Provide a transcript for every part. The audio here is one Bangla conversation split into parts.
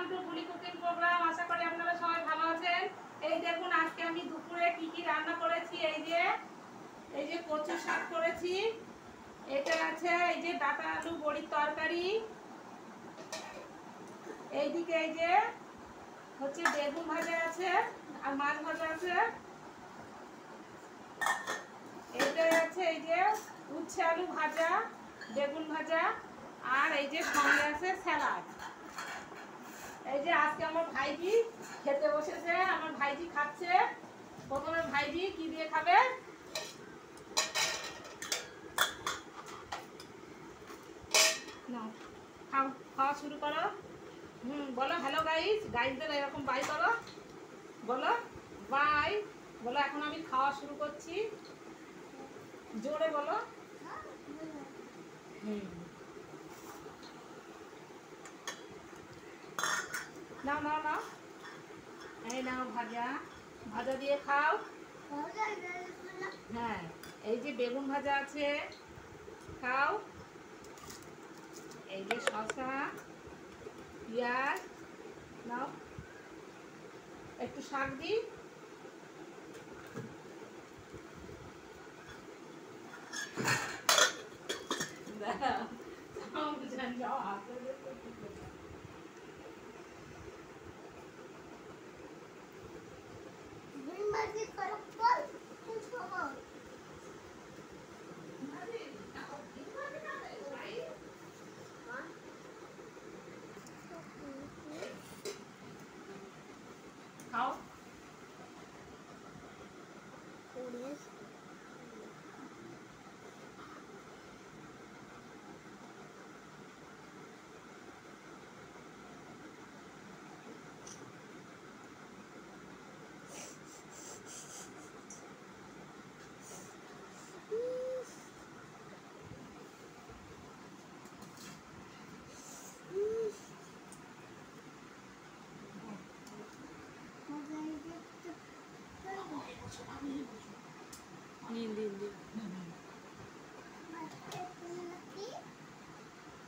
ওয়েলকাম টু বুলি কুকিং প্রোগ্রাম। আশা করি আপনারা সবাই ভালো আছেন। এই দেখুন আজকে আমি দুপুরে কি কি রান্না করেছি। এই যে কচু শাক করেছি, এটা আছে এই যে ডাটা আলু বড়ির তরকারি, এইদিকে এই যে হচ্ছে বেগুন ভাজা আছে আর মাছ ভাজা আছে, এইটা আছে এই যে উচ্ছে আলু ভাজা, বেগুন ভাজা, আর এই যে সঙ্গে আছে স্যালাড। এই যে আজকে আমার ভাইজি খেতে বসেছে, আমার ভাইজি খাচ্ছে। প্রথমে ভাইজি কি দিয়ে খাবে? নাও খাও, খাওয়া শুরু করো। বলো হ্যালো গাইস, গাইসদের এরকম বাই করো, বলো বাই, বলো এখন আমি খাওয়া শুরু করছি, জোরে বলো। নাও নাও নাও, এই নাও ভাজা, ভাজা দিয়ে খাও। হ্যাঁ, এই যে বেগুন ভাজা আছে, খাও। এই যে শসা, পেঁয়াজ, নাও একটু শাক দিই। খাও।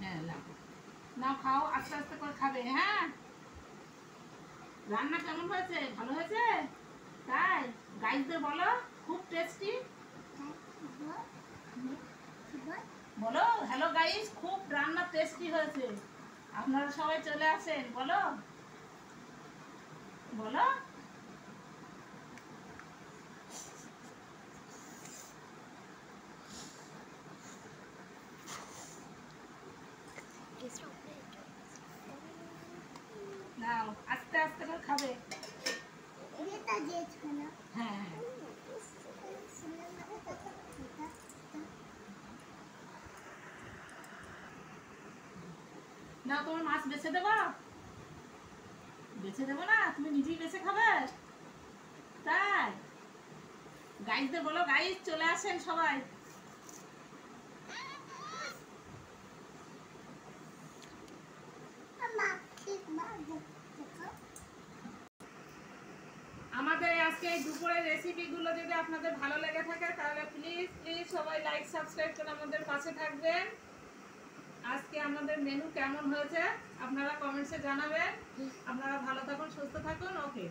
হ্যাঁ নাও খাও, আস্তে আস্তে করে খাবে। হ্যাঁ, রান্না কেমন হয়েছে? ভালো হয়েছে? তাই গাইসদের বলো খুব টেস্টি, বলো হ্যালো গাইস, খুব রান্না টেস্টি হয়েছে, আপনারা সবাই চলে আসেন, বলো বলো। নাও আস্তে আস্তে করে খাবে। হ্যাঁ হ্যাঁ, নাও তোমার মাছ বেছে দেবো? বেছে দেবো না, তুমি নিজেই বেছে খাবে? তাই গাইসদের বলো, গাইস চলে আসেন সবাই। আমাদের আজকে এই দুপুরের রেসিপিগুলো যদি আপনাদের ভালো লেগে থাকে তাহলে প্লিজ প্লিজ সবাই লাইক সাবস্ক্রাইব করে আমাদের পাশে থাকবেন। আজকে আমাদের মেনু কেমন হয়েছে আপনারা কমেন্টসে জানাবেন। আপনারা ভালো থাকুন, সুস্থ থাকুন। ওকে।